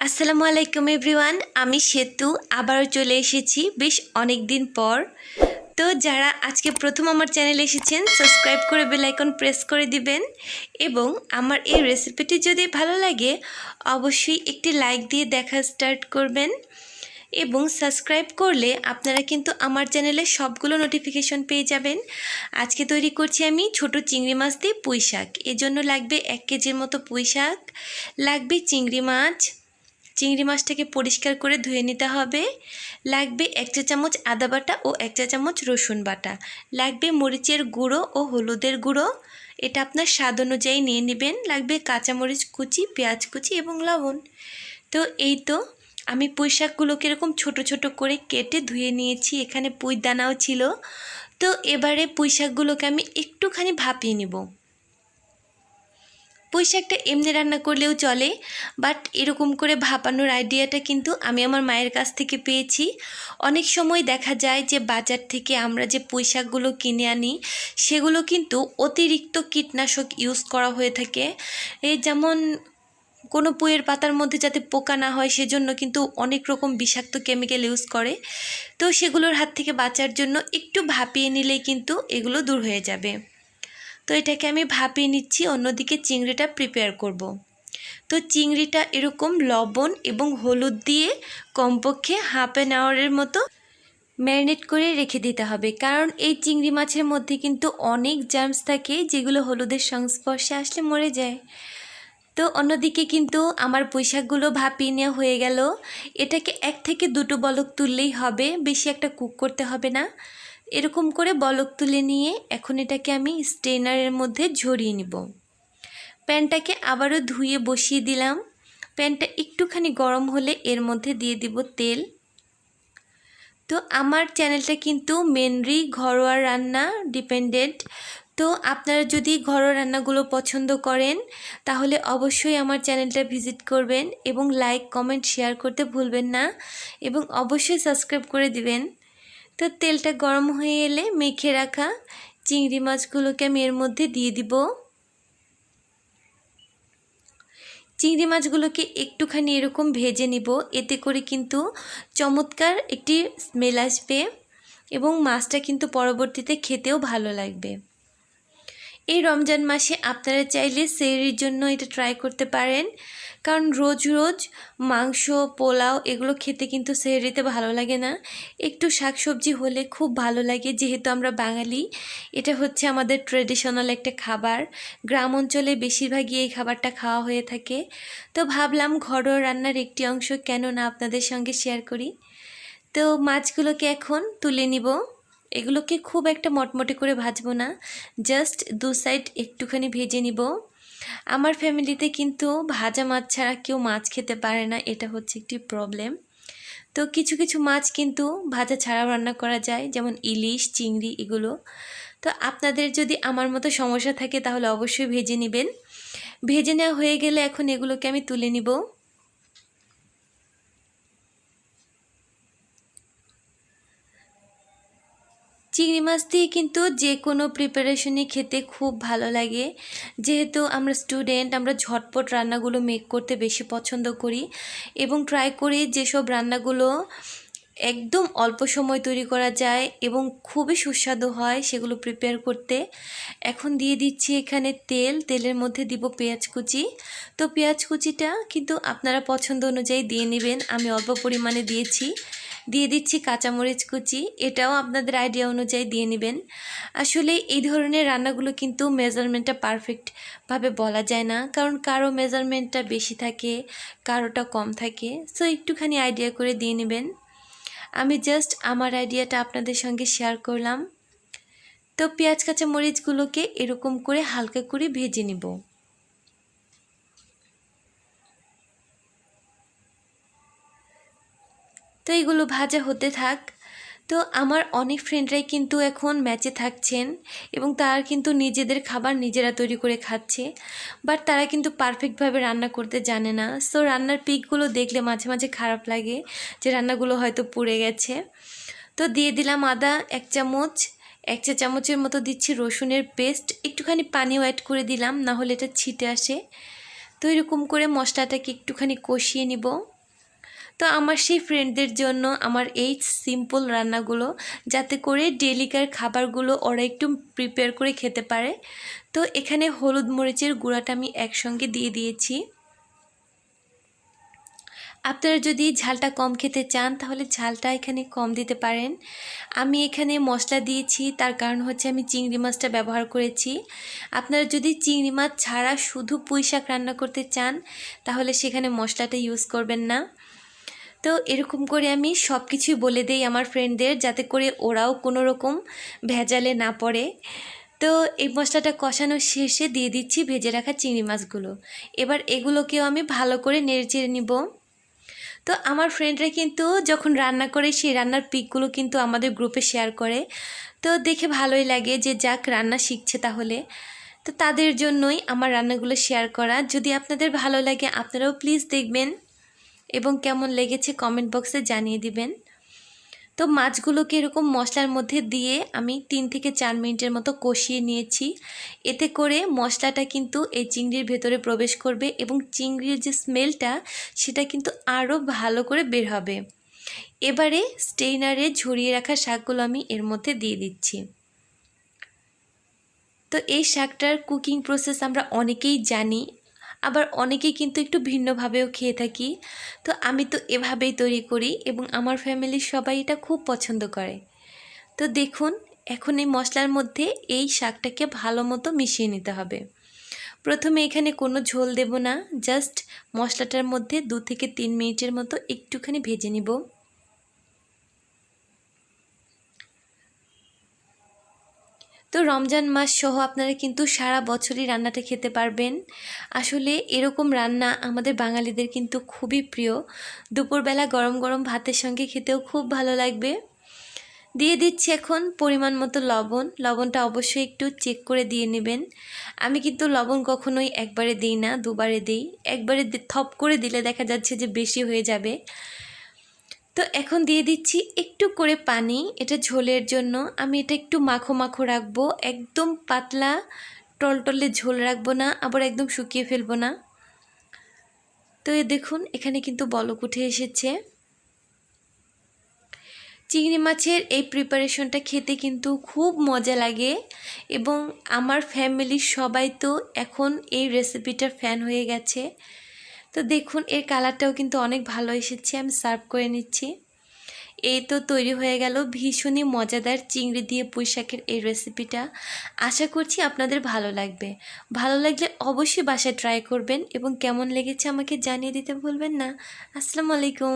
আসসালামু আলাইকুম এভরিওয়ান, আমি সেতু আবারও চলে এসেছি বেশ অনেক দিন পর। তো যারা আজকে প্রথম আমার চ্যানেলে এসেছেন সাবস্ক্রাইব করে বেল আইকন প্রেস করে দিবেন এবং আমার এই রেসিপিটি যদি ভালো লাগে অবশ্যই একটি লাইক দিয়ে দেখা স্টার্ট করবেন এবং সাবস্ক্রাইব করলে আপনারা কিন্তু আমার চ্যানেলে সবগুলো নোটিফিকেশন পেয়ে যাবেন। আজকে তৈরি করছি আমি ছোট চিংড়ি মাছ দিয়ে পুঁই শাক। এর জন্য লাগবে 1 কেজির মতো পুঁই শাক, লাগবে চিংড়ি মাছ। চিংড়ি মাছটাকে পরিষ্কার করে ধুয়ে নিতে হবে। লাগবে 1 চা চামচ আদা বাটা ও 1 চা চামচ রসুন বাটা। লাগবে মরিচের গুঁড়ো ও হলুদের গুঁড়ো, এটা আপনার স্বাদ অনুযায়ী নিয়ে নেবেন। লাগবে কাঁচামরিচ কুচি, পেঁয়াজ কুচি এবং লবণ। তো এই তো আমি পুঁই শাকগুলোকে এরকম ছোট ছোট করে কেটে ধুয়ে নিয়েছি। এখানে পুঁই দানাও ছিল। তো এবারে পুঁই শাকগুলোকে আমি একটুখানি ভাপিয়ে নেব। পুঁই শাকটা এমনি রান্না করলেও চলে, বাট এরকম করে ভাপানোর আইডিয়াটা কিন্তু আমি আমার মায়ের কাছ থেকে পেয়েছি। অনেক সময় দেখা যায় যে বাজার থেকে আমরা যে পুঁই শাকগুলো কিনে আনি সেগুলো কিন্তু অতিরিক্ত কীটনাশক ইউজ করা হয়ে থাকে। এই যেমন কোনো পুঁইয়ের পাতার মধ্যে যাতে পোকা না হয় সেজন্য কিন্তু অনেক রকম বিষাক্ত কেমিক্যাল ইউজ করে। তো সেগুলোর হাত থেকে বাঁচার জন্য একটু ভাপিয়ে নিলেই কিন্তু এগুলো দূর হয়ে যাবে। তো এটাকে আমি ভাপিয়ে নিচ্ছি, অন্যদিকে চিংড়িটা প্রিপেয়ার করব। তো চিংড়িটা এরকম লবণ এবং হলুদ দিয়ে কমপক্ষে হাফ অ্যান আওয়ারের মতো ম্যারিনেট করে রেখে দিতে হবে, কারণ এই চিংড়ি মাছের মধ্যে কিন্তু অনেক জার্মস থাকে যেগুলো হলুদের সংস্পর্শে আসলে মরে যায়। তো অন্যদিকে কিন্তু আমার পুঁই শাকগুলো ভাপিয়ে নেওয়া হয়ে গেল। এটাকে 1 থেকে 2টো বলক তুললেই হবে, বেশি একটা কুক করতে হবে না। এরকম করে বলক তুলে নিয়ে এখন এটাকে আমি স্ট্রেনারের মধ্যে ঝরিয়ে নিব। প্যানটাকে আবারও ধুয়ে বসিয়ে দিলাম। প্যানটা একটুখানি গরম হলে এর মধ্যে দিয়ে দিব তেল। তো আমার চ্যানেলটা কিন্তু মেনলি ঘরোয়া রান্না ডিপেন্ডেন্ট। তো আপনারা যদি ঘরোয়া রান্নাগুলো পছন্দ করেন তাহলে অবশ্যই আমার চ্যানেলটা ভিজিট করবেন এবং লাইক কমেন্ট শেয়ার করতে ভুলবেন না এবং অবশ্যই সাবস্ক্রাইব করে দিবেন। তো তেলটা গরম হয়ে এলে মেখে রাখা চিংড়ি মাছগুলোকে আমি এর মধ্যে দিয়ে দিব। চিংড়ি মাছগুলোকে একটুখানি এরকম ভেজে নিব, এতে করে কিন্তু চমৎকার একটি স্মেল আসবে এবং মাছটা কিন্তু পরবর্তীতে খেতেও ভালো লাগবে। এই রমজান মাসে আপনারা চাইলে সেহরির জন্য এটা ট্রাই করতে পারেন, কারণ রোজ রোজ মাংস পোলাও এগুলো খেতে কিন্তু সেহরিতে ভালো লাগে না। একটু শাকসবজি হলে খুব ভালো লাগে, যেহেতু আমরা বাঙালি। এটা হচ্ছে আমাদের ট্রেডিশনাল একটা খাবার, গ্রাম অঞ্চলে বেশিরভাগই এই খাবারটা খাওয়া হয়ে থাকে। তো ভাবলাম ঘরোয়া রান্নার একটি অংশ কেন না আপনাদের সঙ্গে শেয়ার করি। তো মাছগুলোকে এখন তুলে নিব। এগুলোকে খুব একটা মটমটে করে ভাজবো না, জাস্ট 2 সাইড একটুখানি ভেজে নিব। আমার ফ্যামিলিতে কিন্তু ভাজা মাছ ছাড়া কেউ মাছ খেতে পারে না, এটা হচ্ছে একটি প্রবলেম। তো কিছু কিছু মাছ কিন্তু ভাজা ছাড়াও রান্না করা যায়, যেমন ইলিশ, চিংড়ি এগুলো। তো আপনাদের যদি আমার মতো সমস্যা থাকে তাহলে অবশ্যই ভেজে নেবেন। ভেজে নেওয়া হয়ে গেলে এখন এগুলোকে আমি তুলে নিব। চিংড়ি মাছ দিয়ে কিন্তু যে কোনো প্রিপারেশনই খেতে খুব ভালো লাগে। যেহেতু আমরা স্টুডেন্ট, আমরা ঝটপট রান্নাগুলো মেক করতে বেশি পছন্দ করি এবং ট্রাই করি যেসব রান্নাগুলো একদম অল্প সময় তৈরি করা যায় এবং খুবই সুস্বাদু হয় সেগুলো প্রিপেয়ার করতে। এখন দিয়ে দিচ্ছি এখানে তেলের মধ্যে দিব পেঁয়াজ কুচি। তো পেঁয়াজ কুচিটা কিন্তু আপনারা পছন্দ অনুযায়ী দিয়ে নেবেন, আমি অল্প পরিমাণে দিয়েছি। দিয়ে দিচ্ছি কাঁচামরিচ কুচি, এটাও আপনাদের আইডিয়া অনুযায়ী দিয়ে নেবেন। আসলে এই ধরনের রান্নাগুলো কিন্তু মেজারমেন্টটা পারফেক্টভাবে বলা যায় না, কারণ কারো মেজারমেন্টটা বেশি থাকে, কারোটা কম থাকে। সো একটুখানি আইডিয়া করে দিয়ে নেবেন। আমি জাস্ট আমার আইডিয়াটা আপনাদের সঙ্গে শেয়ার করলাম। তো পেঁয়াজ কাঁচামরিচগুলোকে এরকম করে হালকা করে ভেজে নিব। তো এগুলো ভাজা হতে থাক। তো আমার অনেক ফ্রেন্ডরাই কিন্তু এখন ম্যাচে থাকছেন এবং তারা কিন্তু নিজেদের খাবার নিজেরা তৈরি করে খাচ্ছে, বাট তারা কিন্তু পারফেক্টভাবে রান্না করতে জানে না। সো রান্নার পিকগুলো দেখলে মাঝে মাঝে খারাপ লাগে যে রান্নাগুলো হয়তো পুড়ে গেছে। তো দিয়ে দিলাম আদা 1 চামচ, 1 চা চামচের মতো দিচ্ছি রসুনের পেস্ট, একটুখানি পানিও অ্যাড করে দিলাম, না হলে এটা ছিটে আসে। তো এরকম করে মশলাটাকে একটুখানি কষিয়ে নিব। তো আমার সেই ফ্রেন্ডদের জন্য আমার এই সিম্পল রান্নাগুলো, যাতে করে ডেলিকার খাবারগুলো ওরা একটু প্রিপেয়ার করে খেতে পারে। তো এখানে হলুদ মরিচের গুঁড়াটা আমি একসঙ্গে দিয়ে দিয়েছি। আপনারা যদি ঝালটা কম খেতে চান তাহলে ঝালটা এখানে কম দিতে পারেন। আমি এখানে মশলা দিয়েছি, তার কারণ হচ্ছে আমি চিংড়ি মাছটা ব্যবহার করেছি। আপনারা যদি চিংড়ি মাছ ছাড়া শুধু পুঁই শাক রান্না করতে চান তাহলে সেখানে মশলাটা ইউজ করবেন না। তো এরকম করে আমি সব কিছুই বলে দেই আমার ফ্রেন্ডদের, যাতে করে ওরাও কোনো রকম ভেজালে না পড়ে। তো এই মশলাটা কষানোর শেষে দিয়ে দিচ্ছি ভেজে রাখা চিংড়ি মাছগুলো। এবার এগুলোকেও আমি ভালো করে নেড়েচেড়ে নিব। তো আমার ফ্রেন্ডরা কিন্তু যখন রান্না করে সেই রান্নার পিকগুলো কিন্তু আমাদের গ্রুপে শেয়ার করে। তো দেখে ভালোই লাগে যে যাক রান্না শিখছে তাহলে। তো তাদের জন্যই আমার রান্নাগুলো শেয়ার করা। যদি আপনাদের ভালো লাগে আপনারাও প্লিজ দেখবেন এবং কেমন লেগেছে কমেন্ট বক্সে জানিয়ে দিবেন। তো মাছগুলোকে এরকম মশলার মধ্যে দিয়ে আমি 3 থেকে 4 মিনিটের মতো কষিয়ে নিয়েছি। এতে করে মশলাটা কিন্তু এই চিংড়ির ভেতরে প্রবেশ করবে এবং চিংড়ির যে স্মেলটা সেটা কিন্তু আরও ভালো করে বের হবে। এবারে স্টেইনারে ঝরিয়ে রাখা শাকগুলো আমি এর মধ্যে দিয়ে দিচ্ছি। তো এই শাকটার কুকিং প্রসেস আমরা অনেকেই জানি, আবার অনেকেই কিন্তু একটু ভিন্নভাবেও খেয়ে থাকি। তো আমি তো এভাবেই তৈরি করি এবং আমার ফ্যামিলির সবাই এটা খুব পছন্দ করে। তো দেখুন এখন এই মশলার মধ্যে এই শাকটাকে ভালো মতো মিশিয়ে নিতে হবে। প্রথমে এখানে কোনো ঝোল দেব না, জাস্ট মশলাটার মধ্যে 2 থেকে 3 মিনিটের মতো একটুখানি ভেজে নিব। তো রমজান মাস সহ আপনারা কিন্তু সারা বছরই রান্নাটা খেতে পারবেন। আসলে এরকম রান্না আমাদের বাঙালিদের কিন্তু খুবই প্রিয়। দুপুরবেলা গরম গরম ভাতের সঙ্গে খেতেও খুব ভালো লাগবে। দিয়ে দিচ্ছি এখন পরিমাণ মতো লবণ। লবণটা অবশ্যই একটু চেক করে দিয়ে নেবেন। আমি কিন্তু লবণ কখনোই একবারে দিই না, দুবারে দিই। একবারে থপ করে দিলে দেখা যাচ্ছে যে বেশি হয়ে যাবে। তো এখন দিয়ে দিচ্ছি একটু করে পানি, এটা ঝোলের জন্য। আমি এটা একটু মাখো মাখো রাখবো, একদম পাতলা টলটলে ঝোল রাখবো না, আবার একদম শুকিয়ে ফেলবো না। তো দেখুন এখানে কিন্তু বলক উঠে এসেছে। চিংড়ি মাছের এই প্রিপারেশনটা খেতে কিন্তু খুব মজা লাগে এবং আমার ফ্যামিলির সবাই তো এখন এই রেসিপিটার ফ্যান হয়ে গেছে। তো দেখুন এর কালারটাও কিন্তু অনেক ভালো এসেছে। আমি সার্ভ করে নিচ্ছি। এই তো তৈরি হয়ে গেল ভীষণই মজাদার চিংড়ি দিয়ে পুঁই শাকের এই রেসিপিটা। আশা করছি আপনাদের ভালো লাগবে। ভালো লাগলে অবশ্যই বাসায় ট্রাই করবেন এবং কেমন লেগেছে আমাকে জানিয়ে দিতে ভুলবেন না। আসসালামু আলাইকুম।